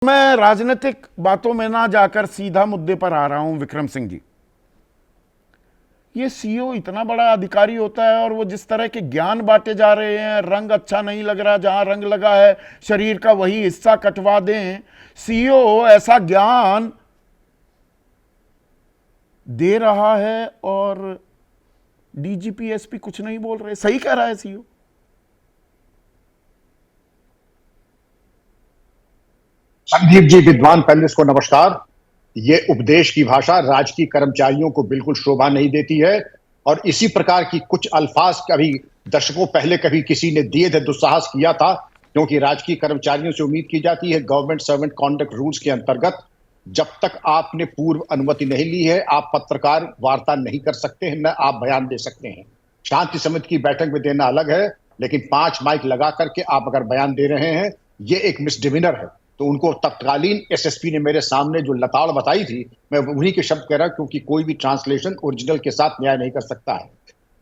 मैं राजनीतिक बातों में ना जाकर सीधा मुद्दे पर आ रहा हूं। विक्रम सिंह जी, ये सीईओ इतना बड़ा अधिकारी होता है और वो जिस तरह के ज्ञान बांटे जा रहे हैं, रंग अच्छा नहीं लग रहा, जहां रंग लगा है शरीर का वही हिस्सा कटवा दें। सीईओ ऐसा ज्ञान दे रहा है और डीजीपी एसपी कुछ नहीं बोल रहे। सही कह रहा है सीईओ। संदीप जी विद्वान पैनलिस्ट को नमस्कार। ये उपदेश की भाषा राजकीय कर्मचारियों को बिल्कुल शोभा नहीं देती है और इसी प्रकार की कुछ अल्फाज कभी दशकों पहले कभी किसी ने दिए थे, दुस्साहस किया था, क्योंकि राजकीय कर्मचारियों से उम्मीद की जाती है गवर्नमेंट सर्वेंट कॉन्डक्ट रूल्स के अंतर्गत जब तक आपने पूर्व अनुमति नहीं ली है आप पत्रकार वार्ता नहीं कर सकते हैं, न आप बयान दे सकते हैं। शांति समिति की बैठक में देना अलग है, लेकिन 5 माइक लगा करके आप अगर बयान दे रहे हैं ये एक मिसडिमिनर है। तो उनको तत्कालीन एसएसपी ने मेरे सामने जो लताड़ बताई थी, मैं उन्हीं के शब्द कह रहा हूं, क्योंकि कोई भी ट्रांसलेशन ओरिजिनल के साथ न्याय नहीं कर सकता है।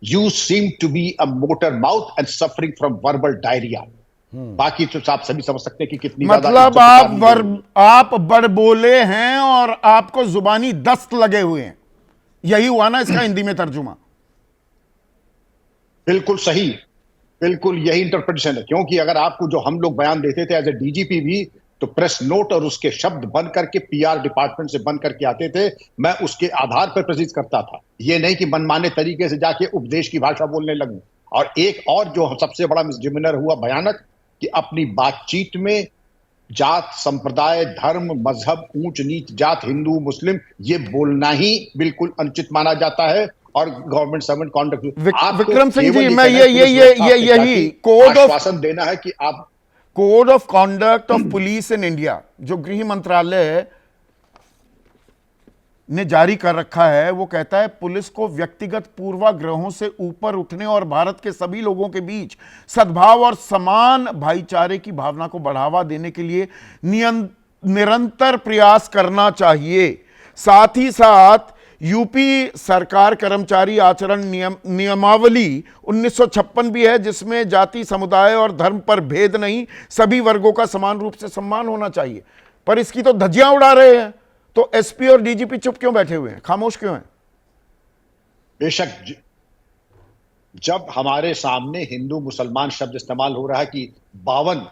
You seem to be a motor mouth and suffering from verbal diarrhoea. बाकी तो आप सभी समझ सकते हैं कि कितनी मतलब आप बड़ बोले हैं और आपको जुबानी दस्त लगे हुए हैं, यही हुआ ना इसका हिंदी में तर्जुमा? बिल्कुल सही, बिल्कुल यही इंटरप्रिटेशन है। क्योंकि अगर आपको जो हम लोग बयान देते थे एज ए डीजीपी भी, तो प्रेस नोट और उसके शब्द बन करके पीआर डिपार्टमेंट से बन करके आते थे, मैं उसके आधार पर प्रेसिज करता था। ये नहीं कि मनमाने तरीके से जाके उपदेश की भाषा बोलने लगूं। और एक और जो सबसे बड़ा मिसडिमिनर हुआ भयानक, कि अपनी बातचीत में जात, संप्रदाय, धर्म, मजहब, ऊंच नीच जात, हिंदू मुस्लिम, ये बोलना ही बिल्कुल अनुचित माना जाता है। और government servant conduct Vikram Singh ji, मैं यही आश्वासन देना है कि आप code of conduct of police in India जो गृह मंत्रालय ने जारी कर रखा है, वो कहता है पुलिस को व्यक्तिगत पूर्वाग्रहों से ऊपर उठने और भारत के सभी लोगों के बीच सद्भाव और समान भाईचारे की भावना को बढ़ावा देने के लिए निरंतर प्रयास करना चाहिए। साथ ही साथ यूपी सरकार कर्मचारी आचरण नियमावली 1956 भी है, जिसमें जाति, समुदाय और धर्म पर भेद नहीं, सभी वर्गों का समान रूप से सम्मान होना चाहिए। पर इसकी तो धज्जियां उड़ा रहे हैं। तो एसपी और डीजीपी चुप क्यों बैठे हुए हैं, खामोश क्यों हैं? बेशक जब हमारे सामने हिंदू मुसलमान शब्द इस्तेमाल हो रहा है कि 52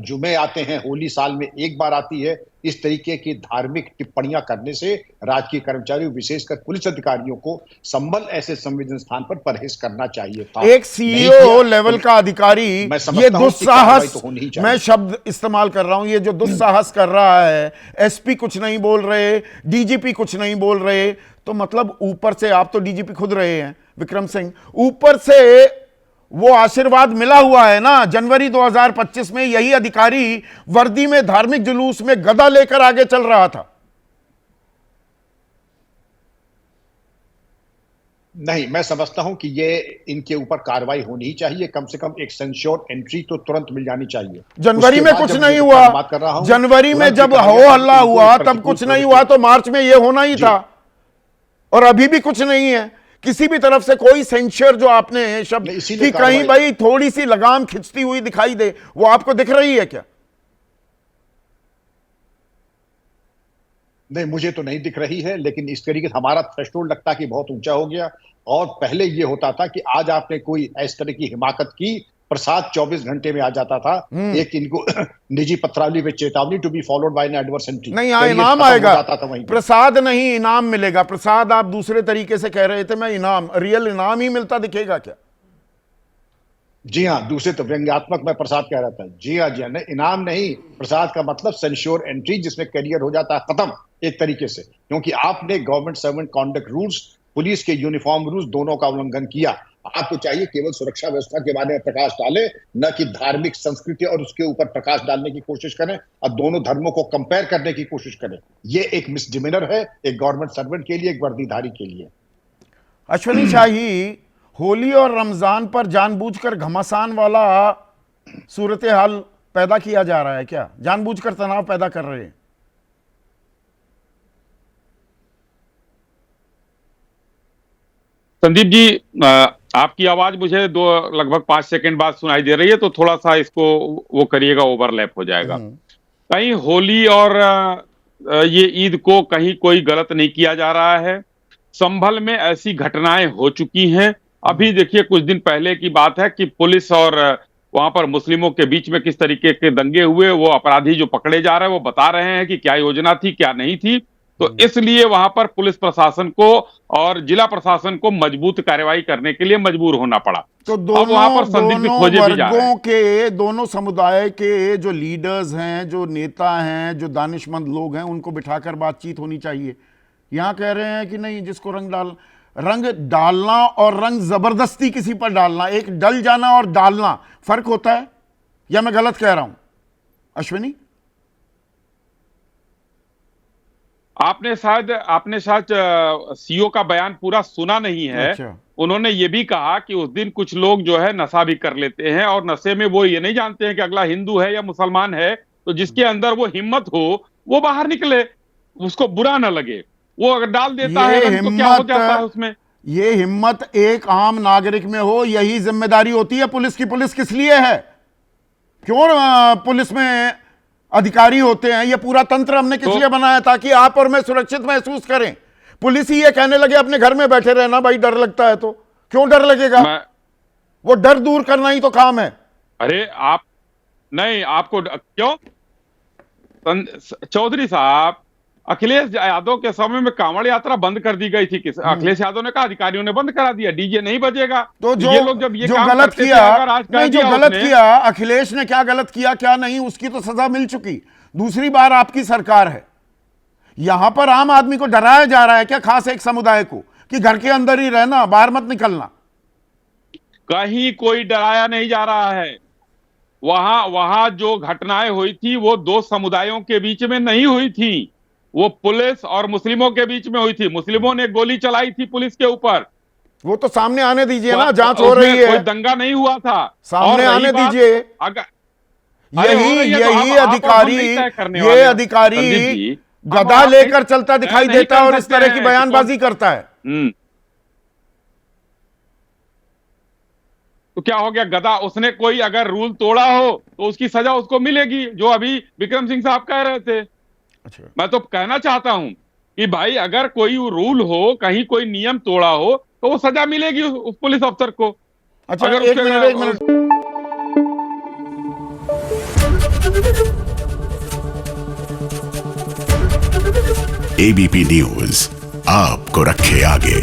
जुमे आते हैं, होली साल में एक बार आती है, इस तरीके की धार्मिक टिप्पणियां करने से राजकीय कर्मचारियों विशेषकर पुलिस अधिकारियों को संबल ऐसे संवेदन स्थान पर परहेज करना चाहिए था। एक सीईओ लेवल का अधिकारी ये दुस्साहस, तो मैं शब्द इस्तेमाल कर रहा हूं, ये जो दुस्साहस कर रहा है, एसपी कुछ नहीं बोल रहे, डीजीपी कुछ नहीं बोल रहे, तो मतलब ऊपर से, आप तो डीजीपी खुद रहे हैं विक्रम सिंह, ऊपर से वो आशीर्वाद मिला हुआ है ना। जनवरी 2025 में यही अधिकारी वर्दी में धार्मिक जुलूस में गदा लेकर आगे चल रहा था। नहीं, मैं समझता हूं कि ये इनके ऊपर कार्रवाई होनी ही चाहिए। कम से कम एक सेंश्योर एंट्री तो तुरंत मिल जानी चाहिए। जनवरी में कुछ नहीं हुआ, जनवरी में जब हो हल्ला हुआ तब कुछ नहीं हुआ, तो मार्च में यह होना ही था और अभी भी कुछ नहीं है किसी भी तरफ से। कोई सेंसर जो आपने शब्द कि कहीं भाई थोड़ी सी लगाम खिंचती हुई दिखाई दे, वो आपको दिख रही है क्या? नहीं, मुझे तो नहीं दिख रही है, लेकिन इस तरीके से हमारा थ्रेशोल्ड लगता है कि बहुत ऊंचा हो गया। और पहले ये होता था कि आज आपने कोई इस तरह की हिमाकत की, प्रसाद 24 घंटे में आ जाता था। एक इनको निजी पत्रावली में चेतावनी to be followed by an adverse entry, नहीं यहां इनाम आएगा, प्रसाद नहीं इनाम मिलेगा। प्रसाद आप दूसरे तरीके से कह रहे थे, मैं इनाम, रियल इनाम ही मिलता दिखेगा क्या? जी हाँ, दूसरे तो व्यंग्यात्मक मैं प्रसाद कह रहा था। जी हाँ, जी हाँ, नहीं इनाम नहीं, प्रसाद का मतलब सेंश्योर एंट्री, जिसमें करियर हो जाता है खत्म एक तरीके से। क्योंकि आपने government servant conduct rules, police के यूनिफॉर्म रूल्स दोनों का उल्लंघन किया। आपको चाहिए केवल सुरक्षा व्यवस्था के बारे में प्रकाश डालें, न कि धार्मिक संस्कृति और उसके ऊपर प्रकाश डालने की कोशिश करें और दोनों धर्मों को कंपेयर करने की कोशिश करें। ये एक मिसडिमिनर है, एक गवर्नमेंट सर्वेंट के लिए, एक वर्दीधारी के लिए। अश्विनी शाही, होली और रमजान पर जानबूझकर घमासान वाला सूरत हाल पैदा किया जा रहा है क्या? जानबूझकर तनाव पैदा कर रहे हैं? संदीप जी, आपकी आवाज मुझे लगभग 5 सेकंड बाद सुनाई दे रही है, तो थोड़ा सा इसको वो करिएगा, ओवरलैप हो जाएगा। कहीं होली और ये ईद को कहीं कोई गलत नहीं किया जा रहा है। संभल में ऐसी घटनाएं हो चुकी हैं। अभी देखिए कुछ दिन पहले की बात है कि पुलिस और वहां पर मुस्लिमों के बीच में किस तरीके के दंगे हुए। वो अपराधी जो पकड़े जा रहे हैं वो बता रहे हैं कि क्या योजना थी क्या नहीं थी। तो इसलिए वहां पर पुलिस प्रशासन को और जिला प्रशासन को मजबूत कार्रवाई करने के लिए मजबूर होना पड़ा। तो अब वहां पर संदिग्ध खोजे भी जा रहे हैं। के दोनों समुदाय के जो लीडर्स हैं, जो नेता हैं, जो दानिशमंद लोग हैं, उनको बिठाकर बातचीत होनी चाहिए। यहां कह रहे हैं कि नहीं, जिसको रंग डालना और रंग जबरदस्ती किसी पर डालना, एक डल जाना और डालना फर्क होता है, या मैं गलत कह रहा हूं अश्विनी? आपने शायद सीओ का बयान पूरा सुना नहीं है। अच्छा। उन्होंने ये भी कहा कि उस दिन कुछ लोग जो है नशा भी कर लेते हैं और नशे में वो ये नहीं जानते हैं कि अगला हिंदू है या मुसलमान है। तो जिसके अंदर वो हिम्मत हो वो बाहर निकले, उसको बुरा ना लगे। वो अगर डाल देता है तो क्या हो जाता है उसमें? ये हिम्मत एक आम नागरिक में हो, यही जिम्मेदारी होती है पुलिस की। पुलिस किस लिए है? क्यों पुलिस में अधिकारी होते हैं? ये पूरा तंत्र हमने किस लिए बनाया? ताकि आप और मैं सुरक्षित महसूस करें। पुलिस ही ये कहने लगे अपने घर में बैठे रहना भाई, डर लगता है। तो क्यों डर लगेगा? वो डर दूर करना ही तो काम है। अरे आप नहीं, आपको क्यों? चौधरी साहब, अखिलेश यादव के समय में कांवड़ यात्रा बंद कर दी गई थी। अखिलेश यादव ने कहा, अधिकारियों ने बंद करा दिया, डीजे नहीं बजेगा। तो जो ये लोग जब ये जो काम गलत करते किया, थे, अगर आज नहीं, जो दिया गलत उसने, किया, अखिलेश ने क्या गलत किया क्या नहीं, उसकी तो सजा मिल चुकी। दूसरी बार आपकी सरकार है। यहां पर आम आदमी को डराया जा रहा है क्या, खास एक समुदाय को, कि घर के अंदर ही रहना, बाहर मत निकलना? कहीं कोई डराया नहीं जा रहा है। वहां जो घटनाएं हुई थी वो दो समुदायों के बीच में नहीं हुई थी, वो पुलिस और मुस्लिमों के बीच में हुई थी। मुस्लिमों ने गोली चलाई थी पुलिस के ऊपर। वो तो सामने आने दीजिए ना, जांच हो रही है। कोई दंगा नहीं हुआ था, सामने आने दीजिए। यही अधिकारी गदा लेकर चलता दिखाई देता है और इस तरह की बयानबाजी करता है। तो क्या हो गया? गदा, उसने कोई अगर रूल तोड़ा हो तो उसकी सजा उसको मिलेगी, जो अभी विक्रम सिंह साहब कह रहे थे। अच्छा। मैं तो कहना चाहता हूं कि भाई अगर कोई रूल हो, कहीं कोई नियम तोड़ा हो तो वो सजा मिलेगी उस पुलिस अफसर को। अच्छा, अगर एक मिनट। एबीपी न्यूज आपको रखे आगे।